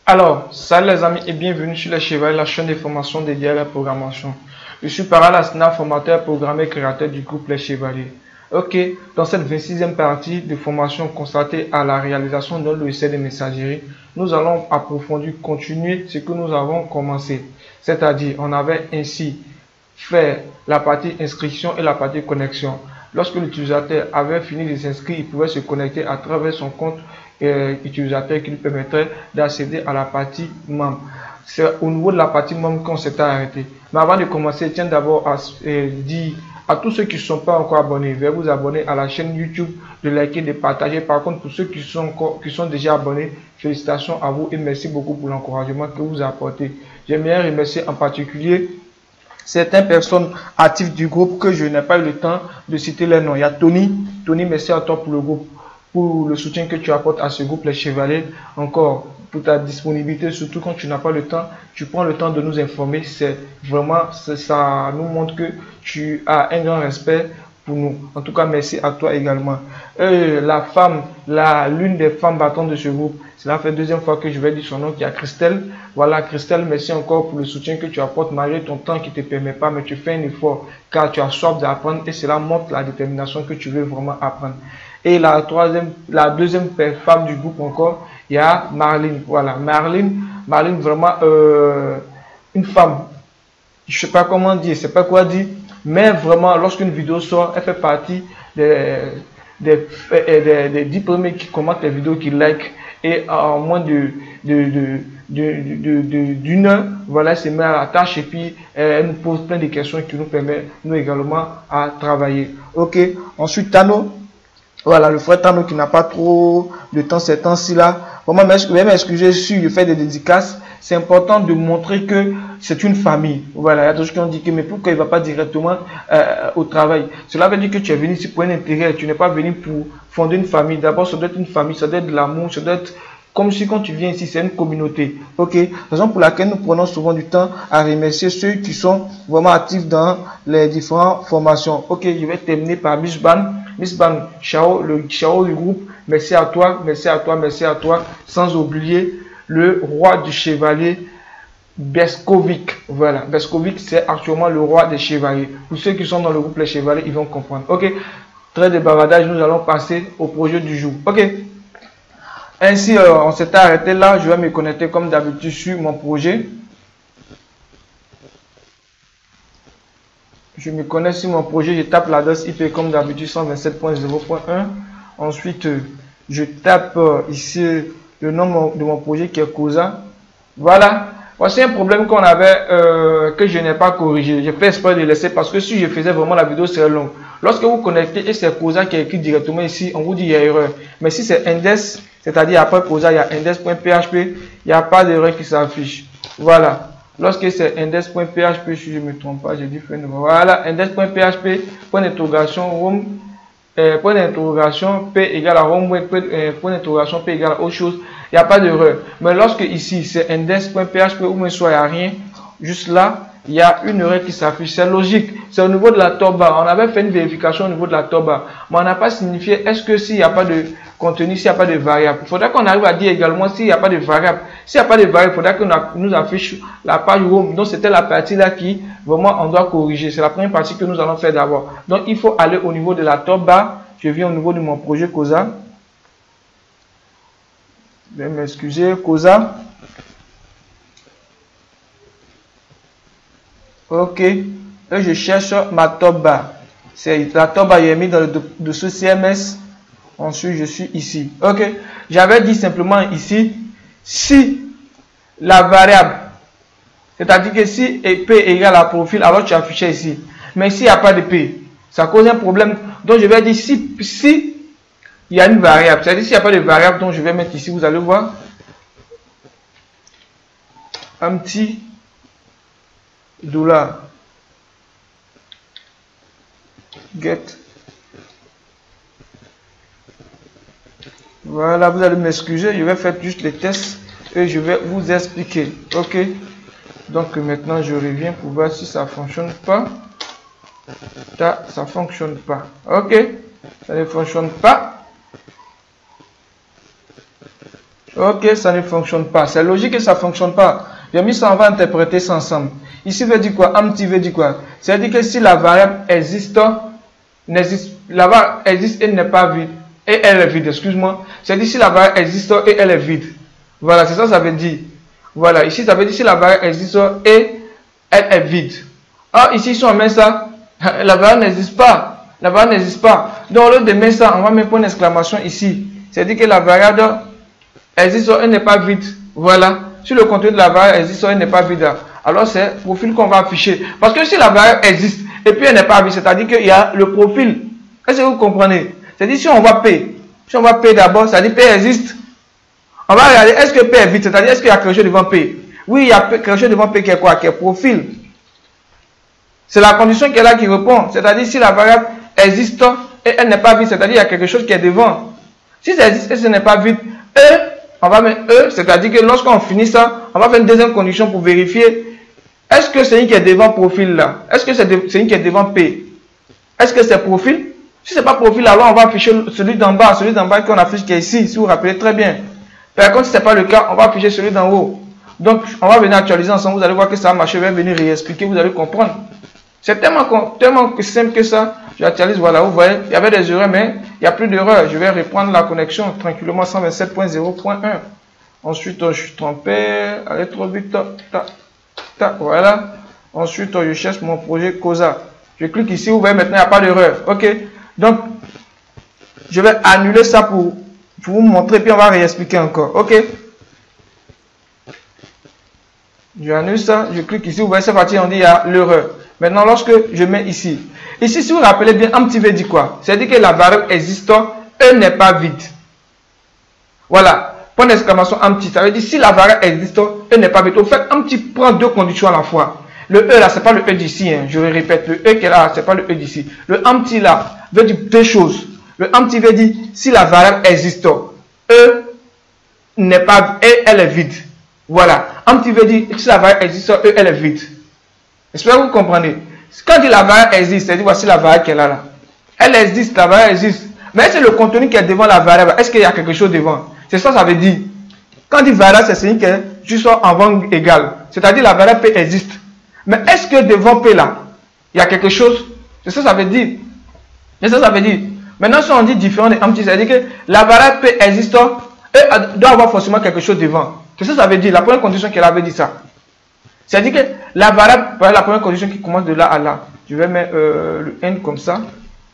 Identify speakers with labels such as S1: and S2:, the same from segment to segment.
S1: Alors, salut les amis et bienvenue sur Les Chevaliers, la chaîne de formation dédiée à la programmation. Je suis Paral Asna, formateur, programmeur et créateur du groupe Les Chevaliers. Ok, dans cette 26e partie de formation consacrée à la réalisation d'un logiciel de messagerie, nous allons approfondir, continuer ce que nous avons commencé. C'est-à-dire, on avait ainsi fait la partie inscription et la partie connexion. Lorsque l'utilisateur avait fini de s'inscrire, il pouvait se connecter à travers son compte utilisateur qui lui permettrait d'accéder à la partie membre. C'est au niveau de la partie membre qu'on s'était arrêté. Mais avant de commencer, je tiens d'abord à dire à tous ceux qui ne sont pas encore abonnés, veuillez vous abonner à la chaîne YouTube, de liker, de partager. Par contre, pour ceux qui sont déjà abonnés, félicitations à vous et merci beaucoup pour l'encouragement que vous apportez. J'aimerais remercier en particulier certaines personnes actives du groupe que je n'ai pas eu le temps de citer les noms. Il y a Tony, merci à toi pour le groupe, pour le soutien que tu apportes à ce groupe Les Chevaliers, encore pour ta disponibilité, surtout quand tu n'as pas le temps, tu prends le temps de nous informer. C'est vraiment, ça nous montre que tu as un grand respect pour nous. En tout cas, merci à toi également. L'une des femmes battantes de ce groupe, cela fait deuxième fois que je vais dire son nom, qui est Christelle. Voilà, Christelle, merci encore pour le soutien que tu apportes malgré ton temps qui ne te permet pas, mais tu fais un effort car tu as soif d'apprendre et cela montre la détermination que tu veux vraiment apprendre. Et la deuxième femme du groupe encore, il y a Marlene. Voilà, Marlene vraiment une femme, je sais pas comment dire, je sais pas quoi dire, mais vraiment lorsqu'une vidéo sort, elle fait partie des 10 premiers qui commentent les vidéos, qui like, et en moins d'une heure, voilà, elle se met à la tâche et puis elle nous pose plein de questions qui nous permettent nous également à travailler. Ok, ensuite Tano. Voilà, le frère Tano qui n'a pas trop de temps ces temps-ci là. Vraiment, m'excuser sur le fait des dédicaces. C'est important de montrer que c'est une famille. Voilà, il y a d'autres qui ont dit que mais pourquoi il ne va pas directement au travail? Cela veut dire que tu es venu ici pour un intérêt. Tu n'es pas venu pour fonder une famille. D'abord, ça doit être une famille, ça doit être de l'amour, ça doit être comme si quand tu viens ici, c'est une communauté. Ok, raison pour laquelle nous prenons souvent du temps à remercier ceux qui sont vraiment actifs dans les différentes formations. Ok, je vais terminer par Miss Ban. Miss Ban, le Chao du groupe, merci à toi, merci à toi, merci à toi. Sans oublier le roi du chevalier, Beskovic. Voilà, Beskovic, c'est actuellement le roi des chevaliers. Pour ceux qui sont dans le groupe Les Chevaliers, ils vont comprendre. Ok, très de bavardage, nous allons passer au projet du jour. Ok. Ainsi, on s'était arrêté là. Je vais me connecter comme d'habitude sur mon projet. Je me connecte sur mon projet. Je tape l'adresse IP comme d'habitude 127.0.1. Ensuite, je tape ici le nom de mon projet qui est Cosa. Voilà. Voici un problème qu'on avait que je n'ai pas corrigé. Je fais exprès de laisser parce que si je faisais vraiment la vidéo serait longue. Lorsque vous connectez et c'est Cosa qui est écrit directement ici, on vous dit il y a erreur. Mais si c'est index, c'est-à-dire après Cosa, il y a index.php, il n'y a pas d'erreur qui s'affiche. Voilà. Lorsque c'est index.php, si je ne me trompe pas, j'ai dit voilà, index.php, point d'interrogation, home, point d'interrogation, p égale à home, point d'interrogation, p égale à autre chose, il n'y a pas d'erreur. Mais lorsque ici, c'est index.php, ou même soit il n'y a rien, juste là, il y a une erreur qui s'affiche. C'est logique. C'est au niveau de la top-bar. On avait fait une vérification au niveau de la top-bar. Mais on n'a pas signifié est-ce que s'il n'y a pas de contenu, s'il n'y a pas de variable. Il faudra qu'on arrive à dire également s'il n'y a pas de variable. S'il n'y a pas de variable, il faudra qu'on nous affiche la page home. Donc c'était la partie là qui, vraiment, on doit corriger. C'est la première partie que nous allons faire d'abord. Donc il faut aller au niveau de la top-bar. Je viens au niveau de mon projet Cosa. Je vais m'excuser. Cosa. Ok, et je cherche ma top bar. C'est la top bar est mise dans le dessous CMS. Ensuite, je suis ici. Ok, j'avais dit simplement ici, si la variable, c'est-à-dire que si P égale à profil, alors tu affiches ici. Mais s'il n'y a pas de P, ça cause un problème. Donc je vais dire si il y a une variable, c'est-à-dire s'il n'y a pas de variable, donc je vais mettre ici, vous allez voir, un petit $. Get. Voilà, vous allez m'excuser, je vais faire juste les tests et je vais vous expliquer. Ok, donc maintenant je reviens pour voir si ça fonctionne pas. Ça fonctionne pas. Ok, ça ne fonctionne pas. Ok, ça ne fonctionne pas. C'est logique que ça ne fonctionne pas. J'ai mis ça, on va interpréter ça ensemble. Ici veut dire quoi? Empty veut dire quoi? C'est-à-dire que si la variable existe, la variable existe et n'est pas vide, et elle est vide, excuse-moi. C'est-à-dire si la variable existe et elle est vide. Voilà, c'est ça, ça veut dire. Voilà, ici ça veut dire si la variable existe et elle est vide. Ah, ici si on met ça, la variable n'existe pas. La variable n'existe pas. Donc au lieu de mettre ça, on va mettre point d'exclamation ici. C'est-à-dire que la variable existe et n'est pas vide. Voilà. Si le contenu de la variable existe et n'est pas vide, alors c'est le profil qu'on va afficher. Parce que si la variable existe et puis elle n'est pas vide, c'est-à-dire qu'il y a le profil. Est-ce que vous comprenez? C'est-à-dire si on va P, d'abord, c'est-à-dire P existe. On va regarder, est-ce que P est vide? C'est-à-dire est-ce qu'il y a quelque chose devant P? Oui, il y a quelque chose devant P qui est quoi? Qui est profil. C'est la condition qui est là qui répond. C'est-à-dire si la variable existe et elle n'est pas vide, c'est-à-dire il y a quelque chose qui est devant. Si ça existe et ce n'est pas vide, E, on va mettre E, c'est-à-dire que lorsqu'on finit ça, on va faire une deuxième condition pour vérifier. Est-ce que c'est une qui est devant profil là? Est-ce que c'est une qui est devant P? Est-ce que c'est profil? Si ce n'est pas profil, alors on va afficher celui d'en bas qu'on affiche qui est ici, si vous vous rappelez très bien. Par contre, si ce n'est pas le cas, on va afficher celui d'en haut. Donc, on va venir actualiser ensemble, vous allez voir que ça va marcher, je vais venir réexpliquer, vous allez comprendre. C'est tellement simple que ça. J'actualise, voilà, vous voyez, il y avait des erreurs, mais il n'y a plus d'erreurs. Je vais reprendre la connexion tranquillement, 127.0.1. Ensuite, je suis trompé, allez trop vite, voilà. Ensuite, je cherche mon projet COSA. Je clique ici, vous voyez, maintenant, il n'y a pas d'erreur. Ok, donc, je vais annuler ça pour vous montrer, puis on va réexpliquer encore. Ok, je annule ça, je clique ici, vous voyez, c'est parti, on dit il y a l'erreur. Maintenant, lorsque je mets ici, si vous vous rappelez bien, empty veut dire quoi? C'est-à-dire que la variable existe, E n'est pas vide. Voilà, point d'exclamation empty, ça veut dire si la variable existe, E n'est pas vide. Au fait, empty prend deux conditions à la fois. Le E là, c'est pas le E d'ici, hein. Je répète, le E qui est là, c'est pas le E d'ici. Le empty là veut dire deux choses. Le empty veut dire si la variable existe, E n'est pas, et elle est vide. Voilà, empty veut dire si la variable existe, E elle est vide. J'espère que vous comprenez. Quand dit la variable existe, c'est-à-dire voici la variable qui est là. Elle existe, la variable existe. Mais c'est le contenu qui est devant la variable. Est-ce qu'il y a quelque chose devant? C'est ça, ça veut dire. Quand dit variable, c'est celui qui est juste en rang égal. C'est-à-dire la variable P existe. Mais est-ce que devant P là, il y a quelque chose? C'est ça, ça veut dire. C'est ça, ça veut dire. Maintenant, si on dit différent de empty, c'est-à-dire que la variable P existe, et doit avoir forcément quelque chose devant. C'est ça, ça veut dire. La première condition qu'elle avait dit ça. C'est-à-dire que la variable, voilà la première condition qui commence de là à là. Je vais mettre le N comme ça.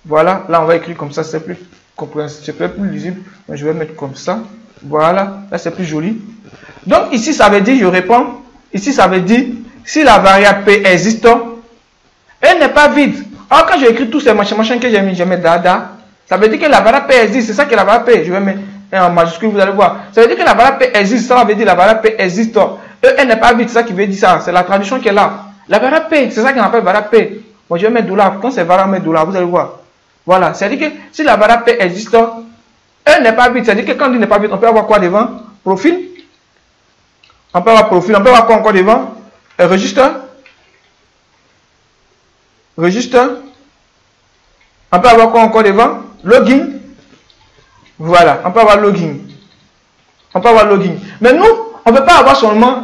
S1: Voilà, là on va écrire comme ça, c'est plus compréhensible, c'est plus lisible. Donc, je vais mettre comme ça. Voilà, là c'est plus joli. Donc ici ça veut dire, je réponds, ici ça veut dire, si la variable P existe, elle n'est pas vide. Alors quand j'écris tous ces machins que j'ai mis, je mets dada, ça veut dire que la variable P existe, c'est ça que la variable P, je vais mettre en majuscule, vous allez voir. Ça veut dire que la variable P existe, ça veut dire la variable P existe. Elle n'est pas vide, c'est ça qui veut dire ça. C'est la traduction qui est là. La variable P, c'est ça qu'on appelle variable P. Bon, je vais mettre $. Quand c'est variable, mettre $, vous allez voir. Voilà. C'est-à-dire que si la variable P existe, elle n'est pas vide. C'est-à-dire que quand il n'est pas vide, on peut avoir quoi devant? Profil. On peut avoir profil. On peut avoir quoi encore devant? Registre. Registre. On peut avoir quoi encore devant? Login. Voilà. On peut avoir login. On peut avoir login. Mais nous, on ne peut pas avoir seulement,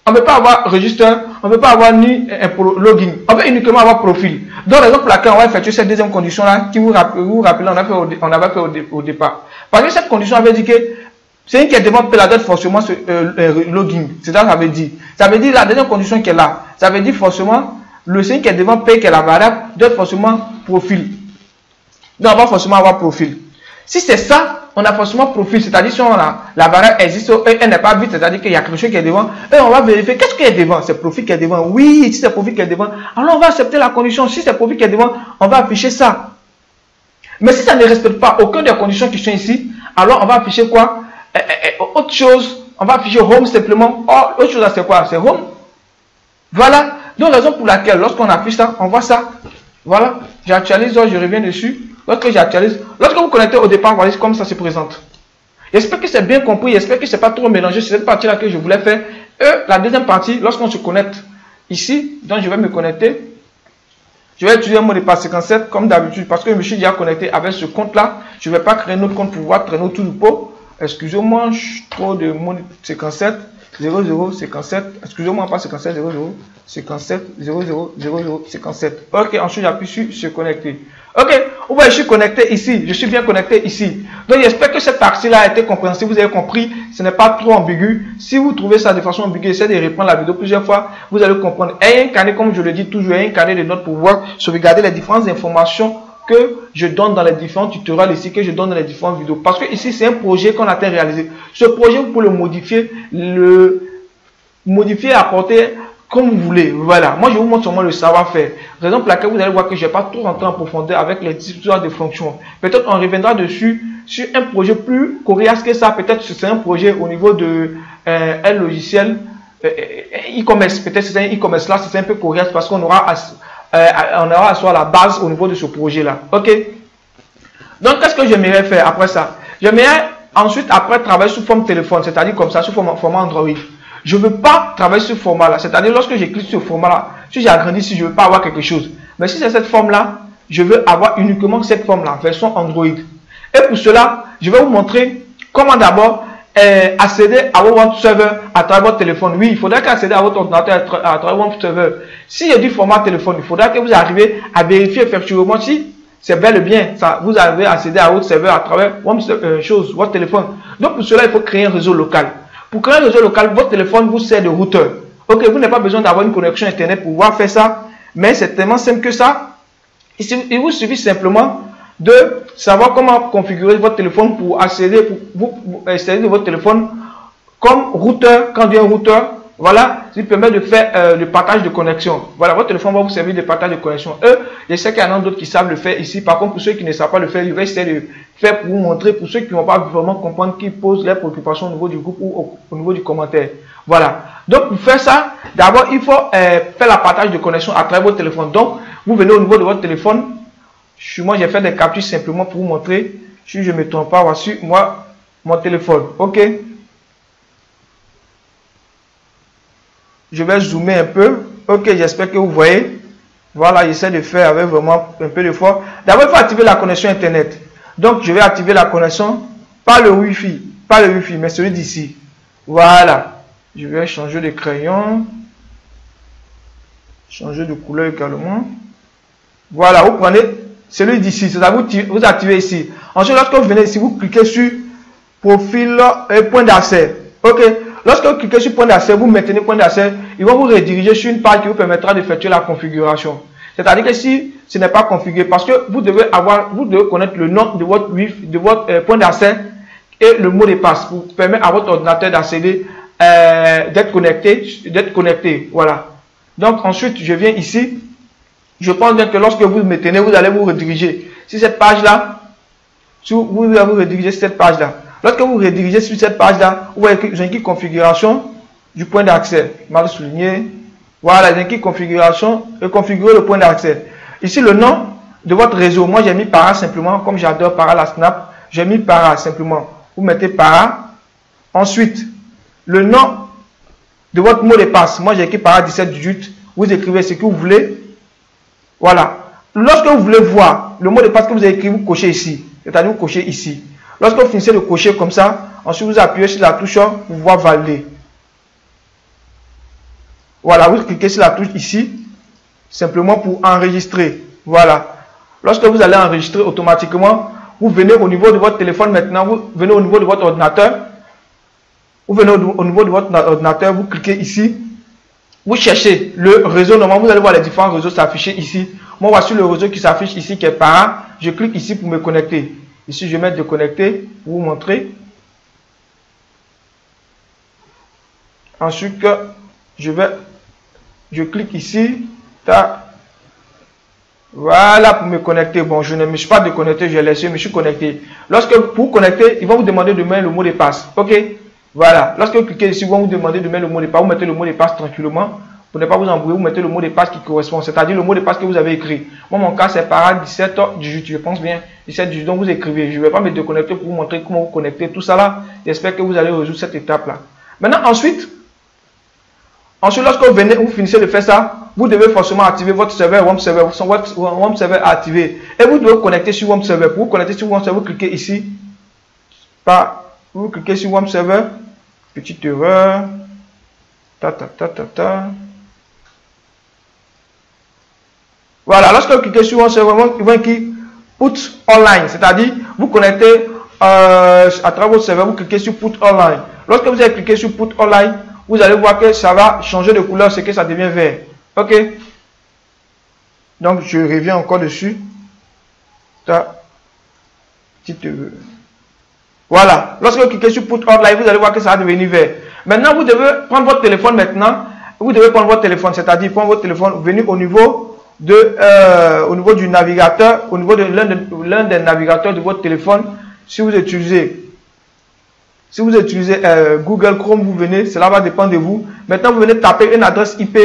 S1: on ne peut pas avoir registre, on ne peut pas avoir ni un login. On peut uniquement avoir profil. Donc, raison pour laquelle on va effectuer cette deuxième condition-là, qui vous rappelez, on avait fait au départ. Parce que cette condition avait dit que c'est une qui est devant P, la date forcément login. C'est ça que ça veut dire. Ça veut dire la deuxième condition qui est là. Ça veut dire forcément, le signe qui est devant P, qui est la variable, doit être forcément profil. Donc, on va forcément avoir profil. Si c'est ça, on a forcément profil, c'est-à-dire si on a la variable existe, elle n'est pas vide, c'est-à-dire qu'il y a quelque chose qui est devant, et on va vérifier qu'est-ce qui est devant, c'est profil qui est devant. Oui, si c'est profil qui est devant, alors on va accepter la condition. Si c'est profil qui est devant, on va afficher ça. Mais si ça ne respecte pas aucune des conditions qui sont ici, alors on va afficher quoi? Autre chose, on va afficher home simplement. Oh, autre chose, c'est quoi? C'est home. Voilà. Donc, raison pour laquelle, lorsqu'on affiche ça, on voit ça. Voilà. J'actualise, je reviens dessus. Lorsque j'actualise, lorsque vous connectez au départ, voyez comme ça se présente. J'espère que c'est bien compris, j'espère que c'est pas trop mélangé. C'est cette partie-là que je voulais faire. La deuxième partie, lorsqu'on se connecte ici, donc je vais me connecter. Je vais utiliser un mot de passe 57 comme d'habitude parce que je me suis déjà connecté avec ce compte-là. Je ne vais pas créer un autre compte pour pouvoir traîner autour du pot. Excusez-moi, je suis trop de mot 57 00 57. Excusez-moi, pas 57 00 57 00 00 57. Ok, ensuite j'appuie sur se connecter. Ok, vous voyez, je suis connecté ici. Je suis bien connecté ici. Donc j'espère que cette partie-là a été compréhensible. Vous avez compris, ce n'est pas trop ambigu. Si vous trouvez ça de façon ambiguë, essayez de reprendre la vidéo plusieurs fois. Vous allez comprendre. Ayez un carnet, comme je le dis toujours, ayez un carnet de notes pour pouvoir sauvegarder les différentes informations que je donne dans les différents tutoriels ici, que je donne dans les différentes vidéos. Parce que ici, c'est un projet qu'on a réalisé. Ce projet, vous pouvez le modifier, apporter comme vous voulez. Voilà. Moi, je vous montre seulement le savoir-faire. Raison pour laquelle vous allez voir que je n'ai pas trop rentré en profondeur avec les histoires de fonctions. Peut-être on reviendra dessus sur un projet plus coriace que ça. Peut-être que c'est un projet au niveau de un logiciel e-commerce. Peut-être que c'est un e-commerce là, c'est un peu coriace parce qu'on aura à soi la base au niveau de ce projet-là. Ok. Donc, qu'est-ce que j'aimerais faire après ça? J'aimerais ensuite, après, travailler sous forme téléphone, c'est-à-dire comme ça, sous format Android. Je ne veux pas travailler sur ce format-là. C'est-à-dire, lorsque je clique sur ce format-là, si j'agrandis, si je ne veux pas avoir quelque chose. Mais si c'est cette forme-là, je veux avoir uniquement cette forme-là, version Android. Et pour cela, je vais vous montrer comment d'abord accéder à votre serveur à travers votre téléphone. Oui, il faudra qu'accéder à votre ordinateur à travers votre serveur. Si il y a du format téléphone, il faudra que vous arriviez à vérifier effectivement si c'est bel et bien ça. Vous avez accédé à votre serveur à travers votre téléphone. Donc pour cela, il faut créer un réseau local. Pour créer un réseau local, votre téléphone vous sert de routeur. Ok, vous n'avez pas besoin d'avoir une connexion internet pour pouvoir faire ça, mais c'est tellement simple que ça. Il vous suffit simplement de savoir comment configurer votre téléphone pour accéder, pour vous installer de votre téléphone comme routeur. Quand il y a un routeur, voilà, il permet de faire le partage de connexion. Voilà, votre téléphone va vous servir de partage de connexion. Je sais qu'il y en a d'autres qui savent le faire ici. Par contre, pour ceux qui ne savent pas le faire, je vais essayer de faire pour vous montrer. Pour ceux qui ne vont pas vraiment comprendre, qui posent leurs préoccupations au niveau du groupe ou au niveau du commentaire. Voilà. Donc, pour faire ça, d'abord, il faut faire la partage de connexion à travers votre téléphone. Donc, vous venez au niveau de votre téléphone. Moi, j'ai fait des captures simplement pour vous montrer. Si je ne me trompe pas, voici moi, mon téléphone. OK. Je vais zoomer un peu. Ok, j'espère que vous voyez. Voilà, j'essaie de faire avec vraiment un peu d'effort. D'abord, il faut activer la connexion Internet. Donc, je vais activer la connexion. Pas le Wi-Fi. Pas le Wi-Fi, mais celui d'ici. Voilà. Je vais changer de crayon. Changer de couleur également. Voilà, vous prenez celui d'ici. C'est-à-dire, vous activez ici. Ensuite, lorsque vous venez ici, vous cliquez sur profil et point d'accès. Ok. Lorsque vous cliquez sur point d'accès, vous maintenez point d'accès, ils vont vous rediriger sur une page qui vous permettra d'effectuer la configuration. C'est-à-dire que si ce n'est pas configuré, parce que vous devez connaître le nom de votre Wi-Fi, de votre point d'accès et le mot de passe pour permettre à votre ordinateur d'accéder, d'être connecté. Voilà. Donc ensuite, je viens ici. Je pense bien que lorsque vous maintenez, vous allez vous rediriger sur cette page-là. Vous allez vous rediriger sur cette page-là. Lorsque vous redirigez sur cette page-là, vous voyez que j'ai une configuration du point d'accès. Mal souligné. Voilà, j'ai une configuration et configurer le point d'accès. Ici, le nom de votre réseau. Moi, j'ai mis Para simplement, comme j'adore Para la Snap. J'ai mis Para simplement. Vous mettez Para. Ensuite, le nom de votre mot de passe. Moi, j'ai écrit Para 17 18. Vous écrivez ce que vous voulez. Voilà. Lorsque vous voulez voir le mot de passe que vous avez écrit, vous cochez ici. C'est-à-dire, vous cochez ici. Lorsque vous finissez de cocher comme ça, ensuite vous appuyez sur la touche pour pouvoir valider. Voilà, vous cliquez sur la touche ici, simplement pour enregistrer. Voilà. Lorsque vous allez enregistrer automatiquement, vous venez au niveau de votre téléphone maintenant, vous venez au niveau de votre ordinateur. Vous venez au niveau de votre ordinateur, vous cliquez ici. Vous cherchez le réseau. Normalement, vous allez voir les différents réseaux s'afficher ici. Moi, voici le réseau qui s'affiche ici, qui est Para. Je clique ici pour me connecter. Ici, je vais mettre de connecter pour vous montrer. Ensuite, je clique ici. Voilà pour me connecter. Bon, je ne me suis pas déconnecté, j'ai laissé, je me suis connecté. Lorsque pour connecter, ils vont vous demander de mettre le mot de passe. Ok? Voilà. Lorsque vous cliquez ici, ils vont vous demander de mettre le mot de passe. Vous mettez le mot de passe tranquillement. Pour ne pas vous embrouiller, vous mettez le mot de passe qui correspond, c'est-à-dire le mot de passe que vous avez écrit. Moi, mon cas, c'est Para 17 18, je pense bien, 17 18, donc vous écrivez. Je ne vais pas me déconnecter pour vous montrer comment vous connecter, tout ça là. J'espère que vous allez résoudre cette étape-là. Maintenant, ensuite, Ensuite, lorsque vous finissez de faire ça, vous devez forcément activer votre serveur WOM Server. Votre WOM Server est activé. Et vous devez connecter sur WOM Server. Pour vous connecter sur WOM Server, vous cliquez ici. Vous cliquez sur WOM Server. Petite erreur. Voilà, lorsque vous cliquez sur WOM Server, il va écrire Put Online. C'est-à-dire, vous connectez à travers votre serveur, vous cliquez sur Put Online. Lorsque vous avez cliqué sur Put Online, vous allez voir que ça va changer de couleur, c'est que ça devient vert. Ok. Donc, je reviens encore dessus. Voilà. Lorsque vous cliquez sur Put Online, vous allez voir que ça va devenir vert. Maintenant, vous devez prendre votre téléphone maintenant. Vous devez prendre votre téléphone, c'est-à-dire prendre votre téléphone, venir au niveau du navigateur, au niveau de l'un des navigateurs de votre téléphone. Si vous utilisez Google Chrome, vous venez, cela va dépendre de vous. Maintenant, vous venez taper une adresse IP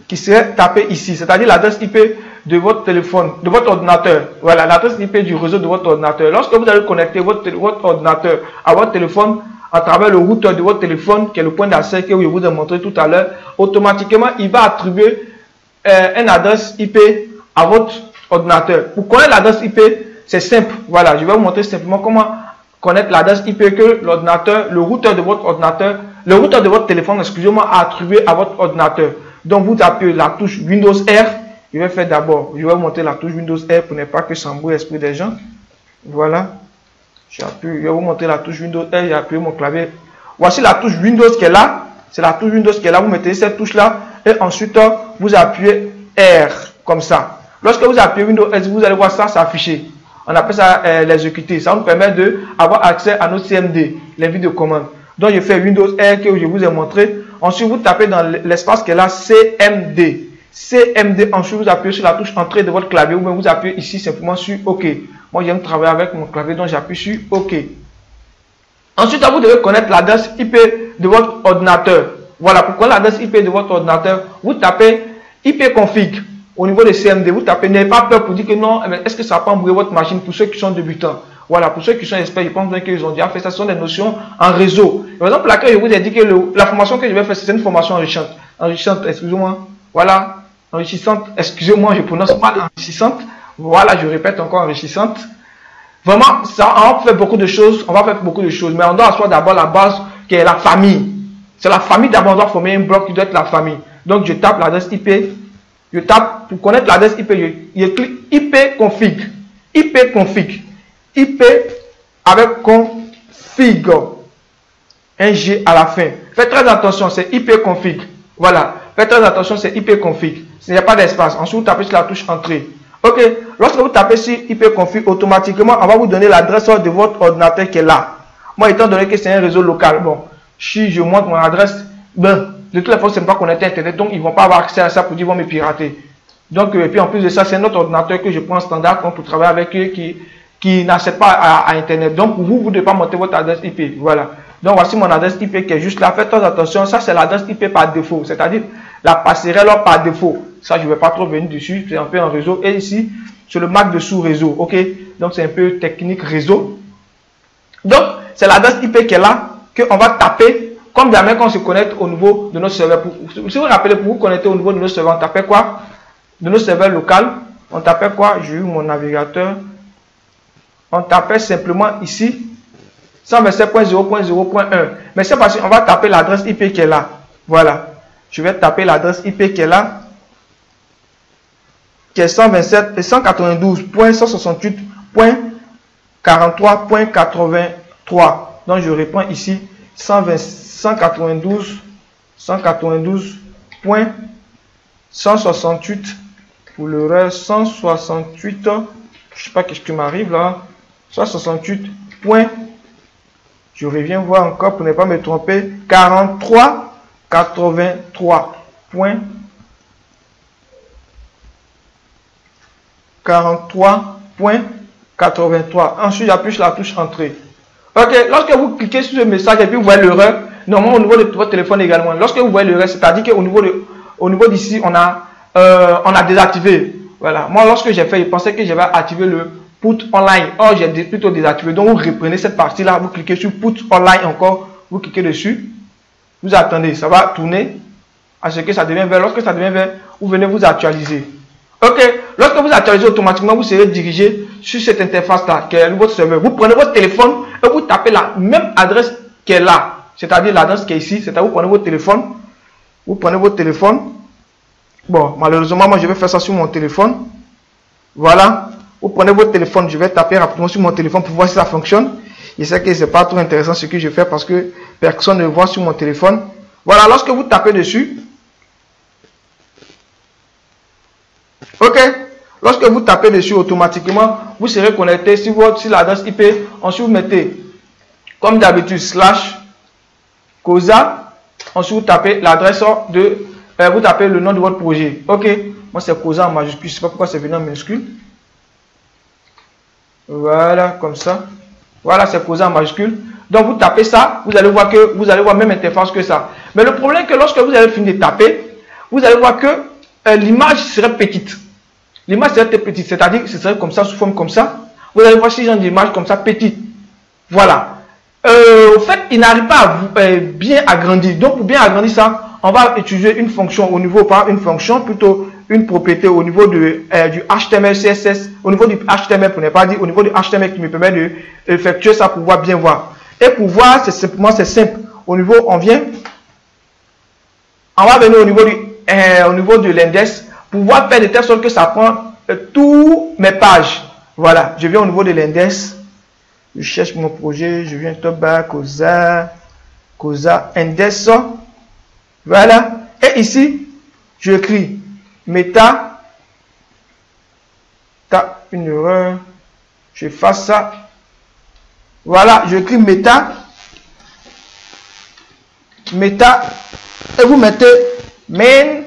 S1: qui serait tapée ici, c'est-à-dire l'adresse IP de votre téléphone, de votre ordinateur. Voilà, l'adresse IP du réseau de votre ordinateur. Lorsque vous allez connecter votre ordinateur à votre téléphone à travers le routeur de votre téléphone, qui est le point d'accès que je vous ai montré tout à l'heure, automatiquement, il va attribuer une adresse IP à votre ordinateur. Pour connaître l'adresse IP, c'est simple. Voilà, je vais vous montrer simplement comment connaître l'adresse IP que l'ordinateur, le routeur de votre téléphone, excusez-moi, a attribué à votre ordinateur. Donc, vous appuyez la touche Windows R. Je vais faire d'abord, je vais vous montrer la touche Windows R pour ne pas que ça embrouille l'esprit des gens. Voilà. Je vais vous montrer la touche Windows R. J'ai appuyé mon clavier. Voici la touche Windows qui est là. C'est la touche Windows qui est là. Vous mettez cette touche-là et ensuite, vous appuyez R comme ça. Lorsque vous appuyez Windows R, vous allez voir ça s'afficher. On appelle ça l'exécuter. Ça nous permet d'avoir accès à nos CMD, les vidéos commandes. Donc, je fais Windows R que je vous ai montré. Ensuite, vous tapez dans l'espace qui est là, CMD. CMD, ensuite, vous appuyez sur la touche entrée de votre clavier ou bien vous appuyez ici simplement sur OK. Moi, j'aime travailler avec mon clavier, donc j'appuie sur OK. Ensuite, vous devez connaître l'adresse IP de votre ordinateur. Voilà, pour connaître l'adresse IP de votre ordinateur, vous tapez ipconfig. Au niveau de CMD, vous tapez, n'ayez pas peur pour dire que non, est-ce que ça peut embrouiller votre machine pour ceux qui sont débutants. Voilà, pour ceux qui sont experts, je pense qu'ils ont déjà fait ça, ce sont des notions en réseau. Par exemple, laquelle je vous ai dit que la formation que je vais faire, c'est une formation enrichissante. Enrichissante, excusez-moi. Voilà, enrichissante, excusez-moi, je prononce mal enrichissante. Voilà, je répète encore enrichissante. Vraiment, ça, on va faire beaucoup de choses, mais on doit asseoir d'abord la base qui est la famille. C'est la famille d'abord, on doit former un bloc qui doit être la famille. Donc, je tape l'adresse IP. Je tape, pour connaître l'adresse IP, je clique ipconfig. ipconfig. IP avec config. Un G à la fin. Faites très attention, c'est ipconfig. Voilà. Faites très attention, c'est ipconfig. Il n'y a pas d'espace. Ensuite, vous tapez sur la touche entrée. Ok. Lorsque vous tapez sur ipconfig, automatiquement, on va vous donner l'adresse de votre ordinateur qui est là. Moi, étant donné que c'est un réseau local, bon, si je montre mon adresse, ben, de toute façon, c'est pas connecté à Internet, donc ils vont pas avoir accès à ça pour dire qu'ils vont me pirater. Donc, et puis en plus de ça, c'est notre ordinateur que je prends en standard pour travailler avec eux qui n'accède pas à Internet. Donc, vous ne devez pas monter votre adresse IP. Voilà. Donc, voici mon adresse IP qui est juste là. Faites très attention. Ça, c'est l'adresse IP par défaut. C'est-à-dire la passerelle par défaut. Ça, je ne vais pas trop venir dessus. C'est un peu en réseau. Et ici, c'est le Mac dessous réseau. OK? Donc, c'est un peu technique réseau. Donc, c'est l'adresse IP qui est là qu'on va taper. Comme jamais quand on se connecte au niveau de nos serveurs. Si vous vous rappelez, pour vous connecter au niveau de nos serveurs, on tapait quoi? De nos serveurs locaux, on tapait quoi? J'ai eu mon navigateur. On tapait simplement ici 127.0.0.1. Mais c'est parce qu'on va taper l'adresse IP qui est là. Voilà. Je vais taper l'adresse IP qui est là. Qui est 192.168.43.83. Donc je réponds ici 192.168 pour le reste 168. Je sais pas qu'est-ce qui m'arrive là. 168 points. Je reviens voir encore pour ne pas me tromper. 43.83 points. 43.83. Ensuite, j'appuie sur la touche entrée. Ok, lorsque vous cliquez sur ce message et puis vous voyez l'erreur, normalement au niveau de votre téléphone également. Lorsque vous voyez l'erreur, c'est-à-dire qu'au niveau d'ici, on a désactivé. Voilà. Moi, lorsque j'ai fait, je pensais que j'avais activé le Put Online. Or, j'ai plutôt désactivé. Donc, vous reprenez cette partie-là, vous cliquez sur Put Online encore, vous cliquez dessus. Vous attendez, ça va tourner. à ce que ça devient vert. Lorsque ça devient vert, vous venez vous actualiser. Ok, lorsque vous actualisez automatiquement, vous serez dirigé sur cette interface-là, qui est votre serveur. Vous prenez votre téléphone et vous tapez la même adresse qui est là, c'est-à-dire l'adresse qui est ici. C'est-à-dire vous prenez votre téléphone, Bon, malheureusement, moi je vais faire ça sur mon téléphone. Voilà, vous prenez votre téléphone, je vais taper rapidement sur mon téléphone pour voir si ça fonctionne. Je sais que c'est pas trop intéressant ce que je fais parce que personne ne voit sur mon téléphone. Voilà, lorsque vous tapez dessus, ok, lorsque vous tapez dessus automatiquement, vous serez connecté sur l'adresse IP. Ensuite, vous mettez, comme d'habitude, /COSA. Ensuite, vous tapez l'adresse de, vous tapez le nom de votre projet. Ok, moi c'est COSA en majuscule, je ne sais pas pourquoi c'est venu en minuscule. Voilà, comme ça. Voilà, c'est COSA en majuscule. Donc, vous tapez ça, vous allez voir que vous allez voir même interface que ça. Mais le problème, c'est que lorsque vous allez finir de taper, vous allez voir que l'image serait petite. L'image serait petite, c'est-à-dire que ce serait comme ça, sous forme comme ça. Vous allez voir si j'ai une image comme ça, petite. Voilà. Au fait, il n'arrive pas à vous, bien agrandir. Donc, pour bien agrandir ça, on va utiliser une fonction au niveau, pas une fonction, plutôt une propriété au niveau du HTML, CSS, au niveau du HTML, pour ne pas dire, au niveau du HTML qui me permet d'effectuer ça pour pouvoir bien voir. Et pour voir, c'est simple. Au niveau, on va venir au niveau de l'index, pour pouvoir faire de telle sorte que ça prend tous mes pages. Voilà, je viens au niveau de l'index, je cherche mon projet, je viens top bar, COSA, index. Voilà, et ici, je écris meta, une erreur, je fasse ça. Voilà, je écris meta, et vous mettez main.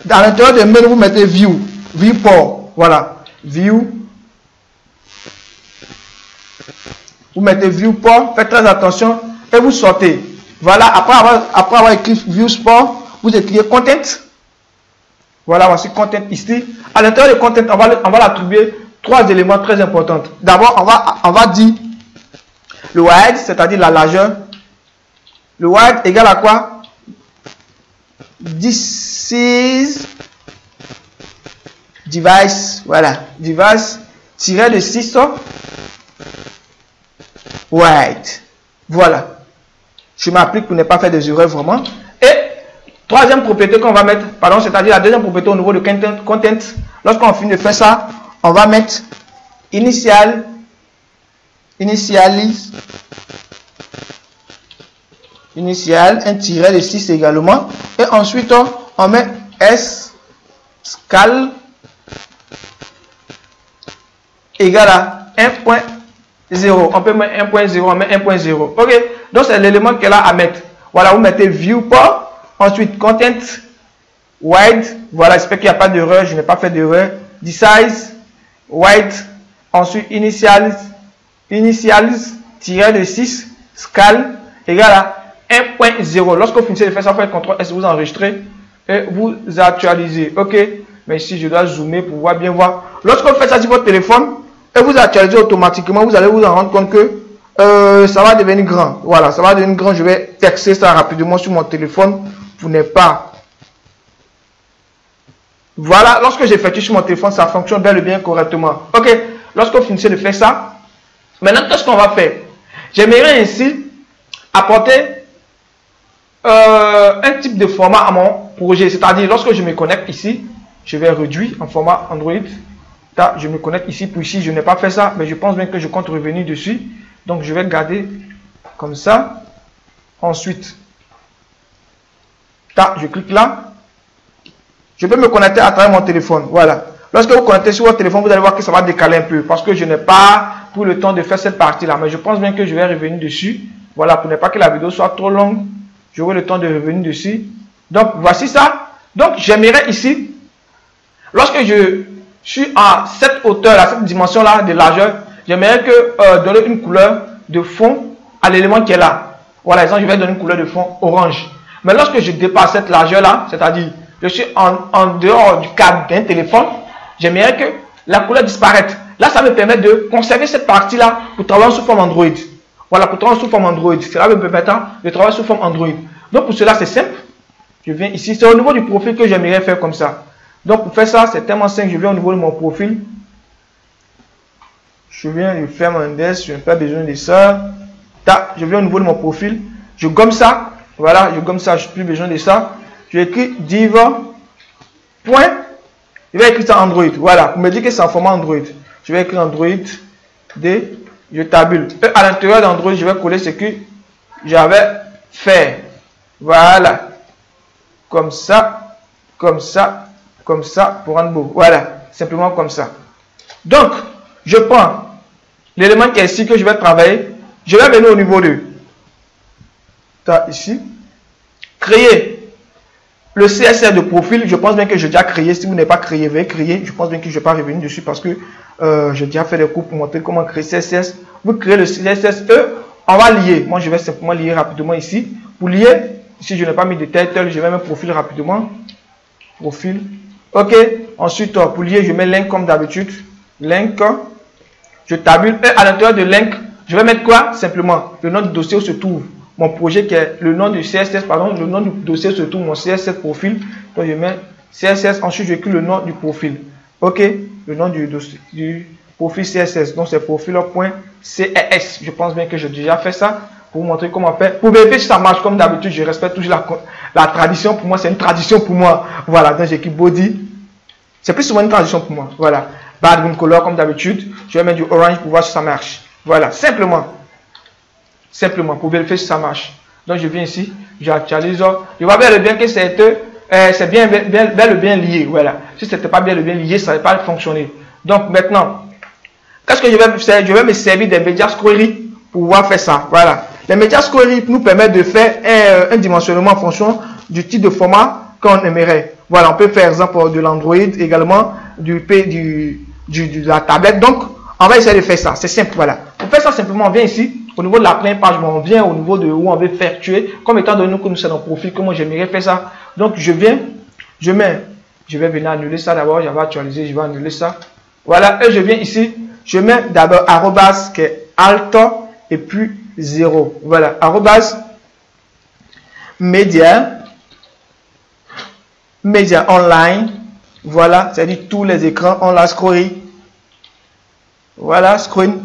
S1: Dans l'intérieur de main, vous mettez viewport. Voilà, view. Vous mettez viewport, faites très attention et vous sortez. Voilà, après avoir écrit viewport, vous écrivez content. Voilà, voici content ici. À l'intérieur de content, on va l'attribuer 3 éléments très importants. D'abord, on va dire le width, c'est-à-dire la largeur. Le width égale à quoi? This is device, voilà, device tiré de 6 width. Voilà. Je m'applique pour ne pas faire des erreurs vraiment. Et troisième propriété qu'on va mettre, pardon, c'est-à-dire la deuxième propriété au niveau de content. Lorsqu'on finit de faire ça, on va mettre initialize un tiret de 6 également. Et ensuite, on met scale égale à 1.0. On peut mettre 1.0, on met 1.0. Ok, donc c'est l'élément qu'elle a à mettre. Voilà, vous mettez viewport, ensuite content, width. Voilà, j'espère qu'il n'y a pas d'erreur, je n'ai pas fait d'erreur. Size, width, ensuite initialize tiret de 6, scale égale à 1.0. Lorsque vous finissez de faire ça, vous faites CTRL S, vous enregistrez et vous actualisez. Ok, mais ici je dois zoomer pour voir bien voir. Lorsque vous faites ça sur votre téléphone et vous actualisez automatiquement, vous allez vous en rendre compte que ça va devenir grand. Voilà, ça va devenir grand. Je vais texter ça rapidement sur mon téléphone pour ne pas. Voilà, lorsque j'effectue sur mon téléphone, ça fonctionne bel et bien correctement. Ok, lorsque vous finissez de faire ça, maintenant qu'est-ce qu'on va faire? J'aimerais ainsi apporter un type de format à mon projet, c'est-à-dire lorsque je me connecte ici, je vais réduire en format Android. Là, je me connecte ici, puis ici je n'ai pas fait ça, mais je pense bien que je compte revenir dessus, donc je vais garder comme ça. Ensuite, là, je clique là, je peux me connecter à travers mon téléphone. Voilà, lorsque vous connectez sur votre téléphone, vous allez voir que ça va décaler un peu parce que je n'ai pas pris le temps de faire cette partie là, mais je pense bien que je vais revenir dessus. Voilà, pour ne pas que la vidéo soit trop longue, j'aurai le temps de revenir dessus. Donc voici ça. Donc j'aimerais ici, lorsque je suis à cette hauteur, à cette dimension là de largeur, j'aimerais que donner une couleur de fond à l'élément qui est là. Voilà, exemple, je vais donner une couleur de fond orange. Mais lorsque je dépasse cette largeur là, c'est-à-dire je suis en dehors du cadre d'un téléphone, j'aimerais que la couleur disparaisse. Là, ça me permet de conserver cette partie là pour travailler sous forme Android. Voilà, pour travailler sous forme Android. Cela me permettra de travailler sous forme Android. Donc pour cela, c'est simple. Je viens ici. C'est au niveau du profil que j'aimerais faire comme ça. Donc, pour faire ça, c'est tellement simple. Je viens au niveau de mon profil. Je viens de faire mon index. Je n'ai pas besoin de ça. Tac, je viens au niveau de mon profil. Je gomme ça. Voilà, je gomme ça. Je n'ai plus besoin de ça. Je écris div. Point. Je vais écrire ça Android. Voilà, pour me dire que c'est en format Android. Je vais écrire Android. D. Je tabule. Et à l'intérieur d'Android, je vais coller ce que j'avais fait. Voilà. Comme ça. Comme ça. Comme ça. Pour rendre beau. Voilà. Simplement comme ça. Donc, je prends l'élément qui est ici que je vais travailler. Je vais venir au niveau 2. Ici. Créer le CSS de profil. Je pense bien que j'ai déjà créé. Si vous n'avez pas créé, veuillez créer. Je pense bien que je ne vais pas revenir dessus parce que j'ai déjà fait des cours pour montrer comment créer CSS. Vous créez le CSS. On va lier. Moi, je vais simplement lier rapidement ici. Pour lier, si je n'ai pas mis de title, je vais mettre profil rapidement. Profil. OK. Ensuite, pour lier, je mets link comme d'habitude. Link. Je tabule. Et à l'intérieur de link, je vais mettre quoi? Simplement le nom du dossier où se trouve mon projet, qui est le nom du CSS, pardon, le nom du dossier où se trouve mon CSS profil. Donc, je mets CSS. Ensuite, j'écris le nom du profil. OK. Le nom du dossier, du profil CSS. Donc, c'est profil.ces. Je pense bien que j'ai déjà fait ça pour vous montrer comment faire. Pour vérifier si ça marche comme d'habitude, je respecte toujours la tradition. Pour moi, c'est une tradition pour moi. Voilà. Donc, j'écris body. C'est plus souvent une tradition pour moi. Voilà. Background color comme d'habitude. Je vais mettre du orange pour voir si ça marche. Voilà. Simplement. Simplement. Pour vérifier si ça marche. Donc, je viens ici. J'actualise. Je vois bien que c'est bien lié. Voilà. Si ce n'était pas bien lié, ça ne va pas fonctionner. Donc, maintenant, qu'est-ce que je vais faire? Je vais me servir des Medias Query pour pouvoir faire ça. Voilà. Les Medias Query nous permettent de faire un dimensionnement en fonction du type de format qu'on aimerait. Voilà. On peut faire, exemple, de l'Android, également de la tablette. Donc, on va essayer de faire ça. C'est simple. Voilà. Pour faire ça, simplement, on vient ici. Au niveau de la première page, on vient au niveau de où on veut faire tuer. Comme étant donné que nous sommes dans le profil, comment j'aimerais faire ça. Donc, je viens, je vais venir annuler ça d'abord. Je vais actualiser, je vais annuler ça. Voilà. Et je viens ici. Je mets d'abord arrobas qui est alt et puis 0. Voilà. Arrobas média online. Voilà. C'est-à-dire tous les écrans. On la scroll. Voilà. Screen.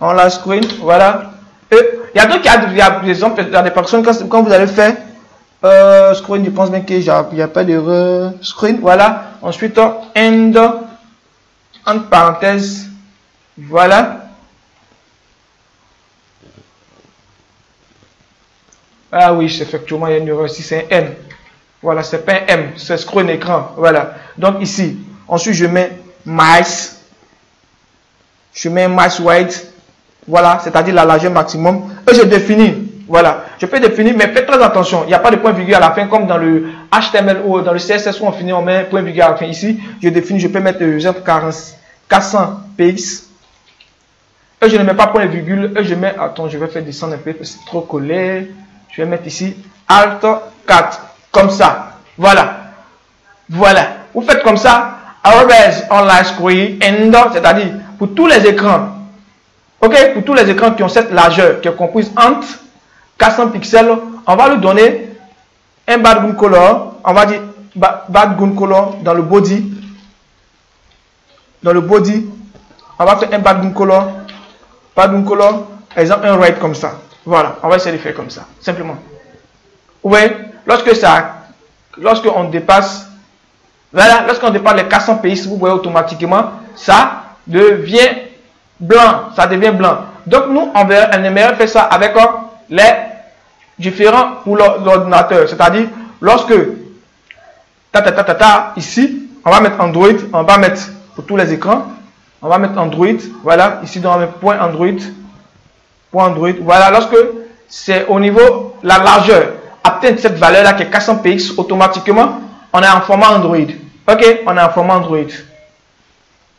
S1: On la screen. Voilà. Et il y a d'autres cas. Il y a des personnes quand vous allez faire screen, je pense bien qu'il n'y a pas d'erreur. Screen. Voilà. Ensuite, end. Entre parenthèses. Voilà. Ah oui, effectivement, il y a une erreur ici, c'est un N. Voilà, c'est pas un M, c'est scroll écran. Voilà. Donc ici, ensuite je mets mice. Je mets mice white. Voilà, c'est-à-dire la largeur maximum. Et je définis. Voilà. Je peux définir, mais faites très attention. Il n'y a pas de point virgule à la fin, comme dans le HTML ou dans le CSS où on finit, on met point virgule à la fin. Ici, je définis, je peux mettre exemple 400 px. Et je ne mets pas point virgule. Et je mets, attends, je vais faire descendre un peu, c'est trop collé. Je vais mettre ici Alt 4. Comme ça. Voilà. Voilà. Vous faites comme ça. Arrobas online screen end, c'est-à-dire pour tous les écrans. Ok? Pour tous les écrans qui ont cette largeur qui est comprise entre 400 pixels, on va lui donner un background color. On va dire background color dans le body. Dans le body, on va faire un background color. Background color, exemple un red comme ça. Voilà, on va essayer de faire comme ça, simplement. Vous voyez, lorsqu'on dépasse, voilà, lorsqu'on dépasse les 400 px, vous voyez automatiquement, ça devient blanc, Donc nous, on aimerait faire ça avec les différents pour l'ordinateur, c'est-à-dire lorsque ici, on va mettre Android, on va mettre pour tous les écrans, on va mettre Android, voilà, ici on va mettre point Android. Voilà, lorsque c'est au niveau, la largeur atteint cette valeur-là qui est 400 px, automatiquement, on est en format Android. Ok, on est en format Android.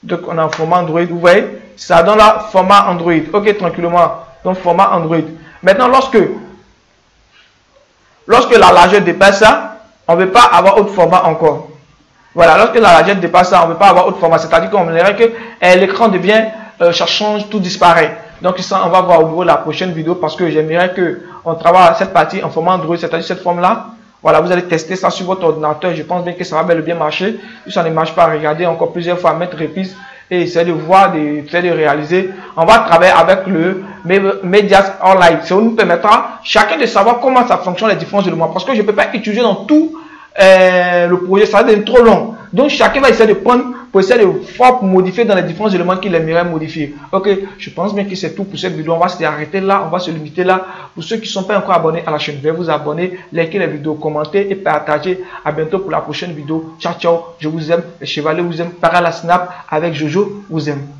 S1: Donc, on est en format Android, vous voyez, ça donne là format Android. Ok, tranquillement, donc format Android. Maintenant, lorsque la largeur dépasse ça, on ne veut pas avoir autre format encore. Voilà, lorsque la largeur dépasse ça, on ne veut pas avoir autre format. C'est-à-dire qu'on aimerait que l'écran devient, ça change, tout disparaît. Donc ça, on va voir au niveau de la prochaine vidéo parce que j'aimerais qu'on travaille cette partie en format Android, c'est-à-dire cette forme-là, Voilà, vous allez tester ça sur votre ordinateur. Je pense bien que ça va bel et bien marcher. Si ça ne marche pas, regardez encore plusieurs fois, mettre reprise et essayer de voir, de réaliser. On va travailler avec le Medias Online. Ça nous permettra chacun de savoir comment ça fonctionne les différents éléments. Parce que je ne peux pas utiliser dans tout le projet, ça va être trop long. Donc chacun va essayer de prendre pour essayer de fort modifier dans les différents éléments qu'il aimerait modifier. Ok, je pense bien que c'est tout pour cette vidéo. On va s'arrêter là, on va se limiter là. Pour ceux qui ne sont pas encore abonnés à la chaîne, veuillez vous abonner, liker les vidéos, commenter et partager. À bientôt pour la prochaine vidéo. Ciao, ciao. Je vous aime. Les chevaliers vous aiment. Para la snap avec Jojo vous aime.